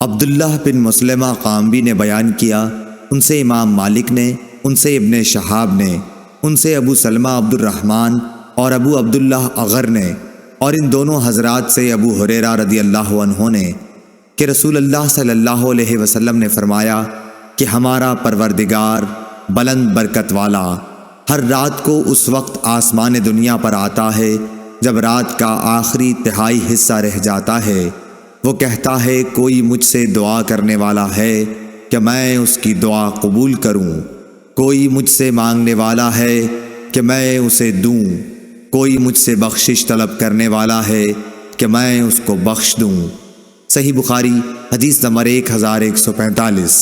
अब्दुल्लाह बिन मुस्लिमा काम्बी ने बयान किया, उनसे इमाम मालिक ने, उनसे इब्ने शहाब ने, उनसे अबू सलमा अब्दुर्रहमान और अबू अब्दुल्लाह अगर ने, और इन दोनों हजरात से अबू हुरैरा रदियल्लाहु अन्हु ने कि रसूलुल्लाह सल्लल्लाहु अलैहि वसल्लम ने फरमाया कि हमारा परवरदिगार बुलंद बरकत वाला हर रात को उस वक्त आसमान दुनिया पर आता है जब रात का आखिरी तिहाई हिस्सा रह जाता है। वो कहता है, कोई मुझसे दुआ करने वाला है कि मैं उसकी दुआ कबूल करूं, कोई मुझसे मांगने वाला है कि मैं उसे दूं, कोई मुझसे बख्शिश तलब करने वाला है कि मैं उसको बख्श दूं। सही बुखारी हदीस नंबर 1145।